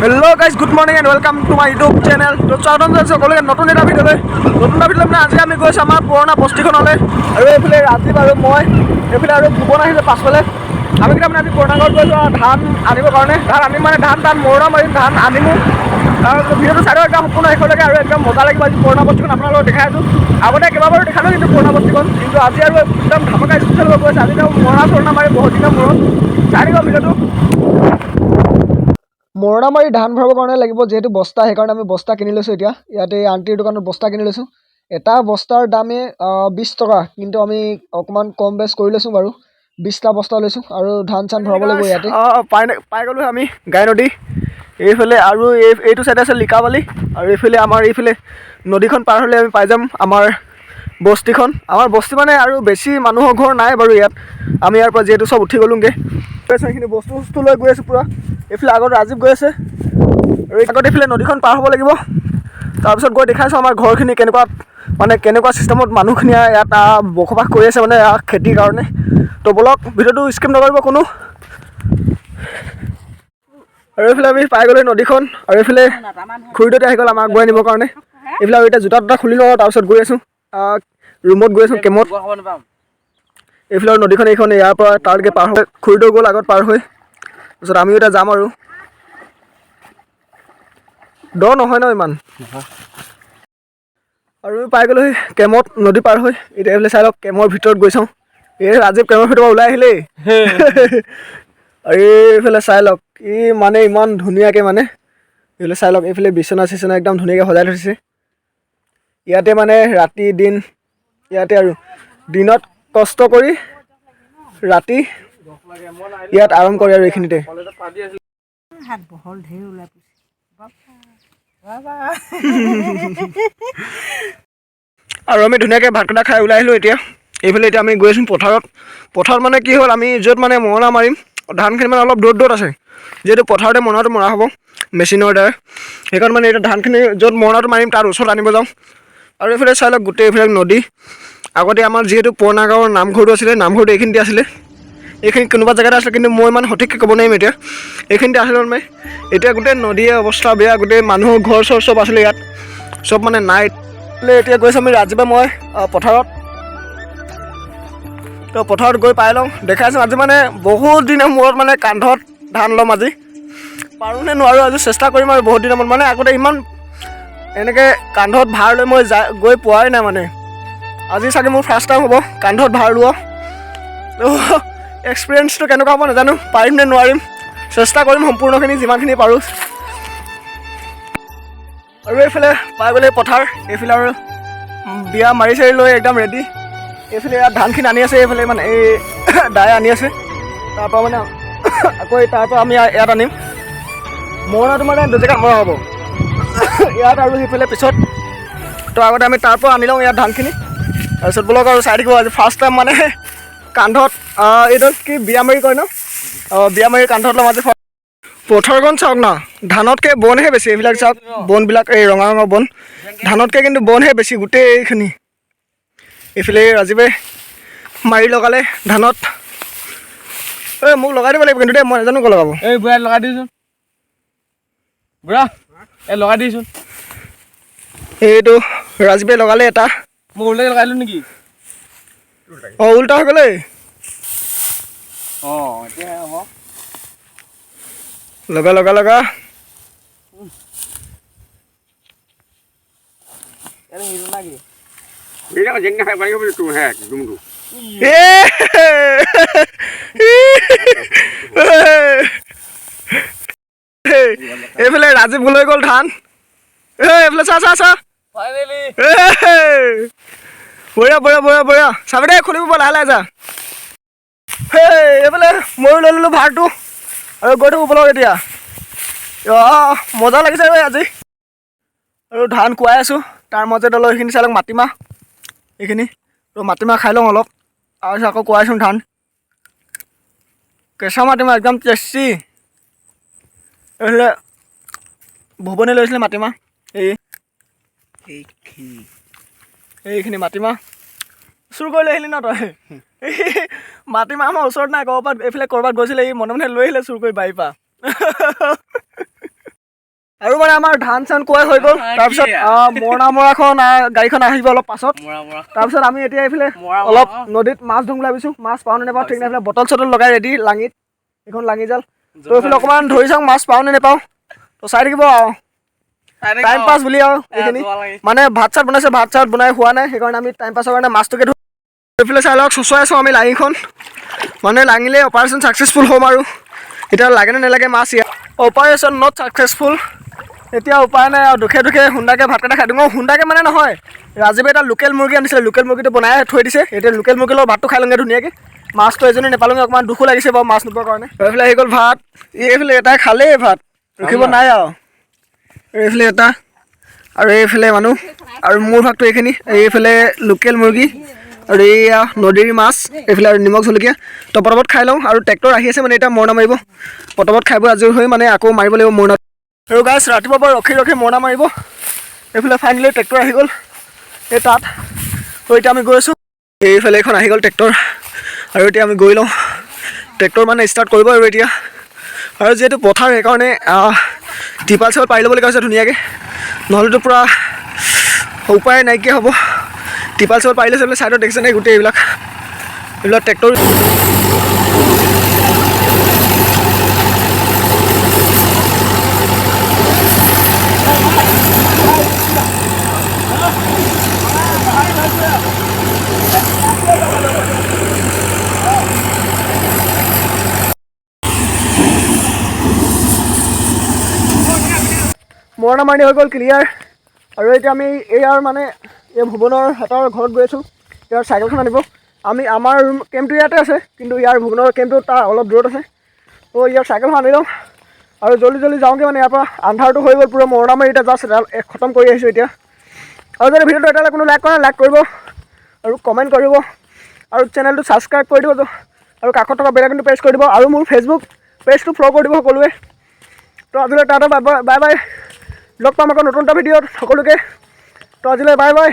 Hello guys, good morning and welcome to my YouTube channel. তো চাউডন যাইছো college নতুন এটা ভিডিঅ'লৈ মানে আজি আমি গৈছো আমাৰ পুৰণা বস্তিখনলৈ আৰু এইফালে ৰাজীৱ আৰু মই এইফালে আৰু ভুৱন আহিছে পাছফালে আমি কিটা মানে আজি পুৰণা ঘৰত গৈছো ধান আনিবৰ কাৰণে ধান আনিম মানে ধান মৰণা মাৰিম ধান আনিমো আৰু ভিডিঅ'টো চাই একদম সম্পূৰ্ণ শেষলৈকে আৰু একদম মজা লাগিব আজি পুৰণা বস্তিখন আপোনালোকক দেখাই আছো আগতে কেইবাবাৰো দেখালো কিন্তু পুৰণা বস্তিখন কিন্তু আজি আৰু একদম ধামাকা স্পেচিয়েল হৈ গৈছে আজি তেওঁ মৰণা মাৰি বহুত দিনৰ মূৰত চাই দিব ভিডিঅ'টো মৰণা মাৰি ধান ভৰাবৰ কাৰণে লাগিব যেহেতু বস্তা সেইকাৰণে আমি বস্তা কিনি লৈছোঁ এতিয়া ইয়াতে আণ্টিৰ দোকানত বস্তা কিনি লৈছোঁ এটা বস্তাৰ দামে 20 টকা কিন্তু আমি অকণমান কম বেছ কৰি লৈছোঁ বাৰু 20টা বস্তা লৈছোঁ আৰু ধান চান ভৰাব লাগিব ইয়াতে পাই গ'লোঁ আমি গাই নদী এইফালে আৰু এইটো চাইডে আছে লিকাবালি আৰু এইফালে আমাৰ এইফালে নদীখন পাৰ হ'লে আমি পাই যাম আমাৰ বস্তিখন আমাৰ বস্তি মানে আৰু বেছি মানুহৰ ঘৰ নাই বাৰু ইয়াত আমি ইয়াৰ পৰা যিহেতু চব উঠি গ'লোঁগৈ সেইখিনি বস্তু লৈ গৈ আছোঁ পূৰা এইফালে আগত ৰাজীৱ গৈ আছে আৰু আগত এইফালে নদীখন পাৰ হ'ব লাগিব তাৰপিছত গৈ দেখাইছোঁ আমাৰ ঘৰখিনি কেনেকুৱা ছিষ্টেমত মানুহখিনি ইয়াত বসবাস কৰি আছে মানে খেতিৰ কাৰণে তো বলক ভিডিঅ'টো স্কিপ নকৰিব কোনো আৰু এইফালে আমি পাই গ'লোঁ নদীখন আৰু এইফালে খুৰীদেউতে আহি গ'ল আমাক আগুৱাই নিবৰ কাৰণে এইফালে এতিয়া জোতা খুলি লওঁ তাৰপিছত গৈ আছোঁ ৰুমত গৈ আছোঁ কেমত এইফালে নদীখন এইখন ইয়াৰ পৰা তাৰলৈকে পাৰ হৈ খুৰীদেউ গ'ল আগত পাৰ হৈ তাৰপিছত আমিও এতিয়া যাম আৰু দ নহয় ন ইমান আৰু আমি পাই গ'লোঁ কেমত নদী পাৰ হৈ এতিয়া এইফালে চাই লওক কেমৰ ভিতৰত গৈ চাওঁ এই ৰাজীৱ কেমৰ ভিতৰৰ পৰা ওলাই আহিলেই আৰু এইফালে চাই লওক মানে ইমান ধুনীয়াকৈ মানে এইফালে চাই লওক এইফালে বিচনা চিচনা একদম ধুনীয়াকৈ সজাই থৈছে ইয়াতে মানে ৰাতি দিন ইয়াতে আৰু দিনত কষ্ট কৰি ৰাতি ইয়াত আৰাম কৰে আৰু এইখিনিতে আৰু আমি ধুনীয়াকৈ ভাতকেইটা খাই ওলাই আহিলোঁ এতিয়া এইফালে এতিয়া আমি গৈ আছোঁ পথাৰত মানে কি হ'ল আমি য'ত মানে মৰণা মাৰিম ধানখিনি মানে অলপ দূৰত আছে যিহেতু পথাৰতে মৰণাটো মৰা হ'ব মেচিনৰ দ্বাৰা সেইকাৰণে মানে এতিয়া ধানখিনি য'ত মৰণাটো মাৰিম তাৰ ওচৰত আনিব যাওঁ আৰু এইফালে চাই লওক গোটেই এইফালে নদী আগতে আমাৰ যিহেতু পুৰণা গাঁৱৰ নামঘৰটো আছিলে নামঘৰটো এইখিনিতে আছিলে এইখিনি কোনোবা জেগাতে আছিলে কিন্তু মই ইমান সঠিককৈ ক'ব নোৱাৰিম এতিয়া এইখিনিতে আছিলে মানে এতিয়া গোটেই নদীয়ে অৱস্থা বেয়া গোটেই মানুহৰ ঘৰ চৰ চব আছিলে ইয়াত চব মানে নাই এতিয়া গৈছোঁ আমি ৰাজীৱে মই পথাৰত তো পথাৰত গৈ পাই লওঁ দেখাইছোঁ আজি মানে বহুত দিনৰ মূৰত মানে কান্ধত ধান ল'ম আজি পাৰোঁ নে নোৱাৰোঁ আজি চেষ্টা কৰিম আৰু বহুত দিনৰ মূৰত মানে আগতে ইমান এনেকৈ কান্ধত ভাৰ লৈ মই গৈ পোৱাই নাই মানে আজি চাগে মোৰ ফাৰ্ষ্ট টাইম হ'ব কান্ধত ভাৰ লোৱা তো এক্সপিৰিয়েঞ্চটো কেনেকুৱা হ'ব নাজানো পাৰিম নে নোৱাৰিম চেষ্টা কৰিম সম্পূৰ্ণখিনি যিমানখিনি পাৰোঁ আৰু এইফালে পাই গ'লে পথাৰ এইফালে আৰু বিয়া মাৰি চাৰি লৈ একদম ৰেডি এইফালে ইয়াত ধানখিনি আনি আছে এইফালে মানে এই দাই আনি আছে তাৰপৰা মানে আকৌ তাৰপৰা আমি ইয়াত আনিম মৰণাটো মানে দুজেগাত মৰা হ'ব ইয়াত আৰু সেইফালে পিছত তো আগতে আমি তাৰপৰা আনি লওঁ ইয়াত ধানখিনি তাৰপিছত বোলক আৰু চাই থাকিব আজি ফাৰ্ষ্ট টাইম মানে কান্ধত এইটো কি বিয়া মাৰি কয় ন বিয়া মাৰি কান্ধত ল'ম আজি পথাৰখন চাওক না ধানতকৈ বনহে বেছি এইবিলাক চাওক বনবিলাক এই ৰঙা বন ধানতকৈ কিন্তু বনহে বেছি গোটেই এইখিনি এইফালে ৰাজীৱে মাৰি লগালে ধানত মোক লগাই দিব লাগিব কিন্তু দেই মই নাজানো ক'ত লগাব এই বুঢ়া লগাই দিছোন বুঢ়া লগাই দিছোন এইটো ৰাজীৱে লগালে এটা মই উল্টাকৈ লগাই দিলোঁ নেকি উল্টা হৈ গ'লে এতিয়া হ'ব লগা এইফালে ৰাজীৱ লৈ গ'ল ধান এইফালে চা বঢ়িয়া চাবি দেই খুলিব লাহে যা এইফালে ময়ো লৈ ল'লোঁ ভাৰটো আৰু গৈ থাকোঁ বলক এতিয়া মজা লাগিছে আজি আৰু ধান খুৱাই আছোঁ তাৰ মাজতে অলপ এইখিনি চাই লওক মাটিমাহ এইখিনি তো মাটিমাহ খাই লওঁ অলপ তাৰপিছত আকৌ খুৱাইছোঁ ধান কেঁচা মাটিমাহ একদম টেষ্টি এইফালে ভুৱনে লৈছিলে মাটিমাহ এইখিনি মাটিমাহ চুৰ কৰি লৈ আহিলি ন তই মাটিমাহ আমাৰ ওচৰত নাই ক'ৰবাত এইফালে ক'ৰবাত গৈছিলে এই মনে মনে লৈ আহিলে চুৰ কৰি বাৰীৰ পৰা মানে আমাৰ ধান চান কোৱাই হৈ গ'ল। তাৰপিছত মৰাখন গাড়ীখন আহিব অলপ পাছত। তাৰপিছত আমি এতিয়া এইফালে অলপ নদীত মাছ ধৰোঁ বুলি ভাবিছোঁ। মাছ পাওঁ নে নাপাওঁ ঠিক নাই। এইফালে বটল চটল লগাই ৰেডি লাঙিত, এইখন লাঙি জাল। তো এইফালে অকণমান ধৰি চাওঁ মাছ পাওঁ নে নাপাওঁ। তো চাই থাকিব আৰু টাইম পাছ বুলি আৰু এইখিনি মানে ভাত চাত বনাইছে, ভাত চাত বনাই হোৱা নাই, সেইকাৰণে আমি টাইম পাছৰ কাৰণে মাছটোকে ধৰোঁ। এইফালে চাই লওক চুচুৱাই আছোঁ আমি লাঙিখন, মানে লাঙিলে অপাৰেশ্যন ছাকচেছফুল হ'ম আৰু। এতিয়া লাগে নে নালাগে মাছ ইয়াত, অপাৰেশ্যন নট ছাকচেছফুল। এতিয়া উপায় নাই আৰু দুখে দুখে হুন্দাকে ভাতকেইটা খাই দিওঁ। হুন্দাকে মানে নহয়, ৰাজীৱে এটা লোকেল মুৰ্গী আনিছিলে, লোকেল মুৰ্গীটো বনাই থৈ দিছে। এতিয়া লোকেল মুৰ্গীৰ লগত ভাতটো খাই লওঁগৈ ধুনীয়াকৈ। মাছটো এজনী নাপালোঁগৈ, অকণমান দুখো লাগিছে বাৰু মাছ নোপোৱাৰ কাৰণে। এইফালে আহি গ'ল ভাত, এইফালে এটাই খালেই ভাত, ৰখিব নাই আৰু। এইফালে এটা আৰু এইফালে মানুহ আৰু মোৰ ভাগটো এইখিনি। এইফালে লোকেল মুৰ্গী আৰু এইয়া নদীৰ মাছ, এইফালে আৰু নিমখ জলকীয়া। তো পটাপট খাই লওঁ আৰু ট্ৰেক্টৰ আহি আছে মানে এতিয়া মৰণা মাৰিব। পটাপট খাই বৈ আজৰি হৈ মানে আকৌ মাৰিব লাগিব মৰণা। আৰু গাইছ ৰাতিপুৱাৰ পৰা ৰখি ৰখি মৰণা মাৰিব। এইফালে ফাইনেলি ট্ৰেক্টৰ আহি গ'ল এই তাত। তো এতিয়া আমি গৈ আছোঁ, এইফালে এখন আহি গ'ল ট্ৰেক্টৰ আৰু এতিয়া আমি গৈ লওঁ। ট্ৰেক্টৰ মানে ষ্টাৰ্ট কৰিব আৰু এতিয়া। আৰু যিহেতু পথাৰ সেইকাৰণে টিপাল চিপাল পাৰি ল'বলৈ কৈছে ধুনীয়াকৈ, নহ'লেতো পূৰা উপায় নাইকিয়া হ'ব। টিপাল চিপাল পাৰিলে চাবলৈ ছাইডত দেখিছে নাই গোটেই এইবিলাক ট্ৰেক্টৰ। মৰণা মাৰি হৈ গ'ল ক্লিয়াৰ। আৰু এতিয়া আমি ইয়াৰ মানে এই ভুৱনৰ হেঁতৰ ঘৰত গৈ আছোঁ। ইয়াৰ চাইকেলখন আনিব। আমাৰ কেম্পটো ইয়াতে আছে, কিন্তু ইয়াৰ ভুৱনৰ কেম্পটো তাৰ অলপ দূৰত আছে। তো ইয়াৰ চাইকেলখন আনি লওঁ আৰু জল্দি জল্দি যাওঁগৈ, মানে ইয়াৰ পৰা আন্ধাৰটো হৈ গ'ল পুৰা। মৰণা মাৰি এতিয়া জাষ্ট খতম কৰি আহিছোঁ এতিয়া। আৰু যদি ভিডিঅ'টো এতিয়ালৈ কোনো লাইক কৰা নাই, লাইক কৰিব আৰু কমেণ্ট কৰিব আৰু চেনেলটো ছাবস্ক্ৰাইব কৰি দিব আৰু কাষত থকা বেল আইকনটো প্ৰেছ কৰি দিব আৰু মোৰ ফেচবুক পেজটো ফ'ল' কৰি দিব সকলোৱে। তো আজিলৈ টাটা বাই বাই। লগ পাম আকৌ নতুন এটা ভিডিঅ'ত সকলোকে। তো আজিলৈ বাই বাই।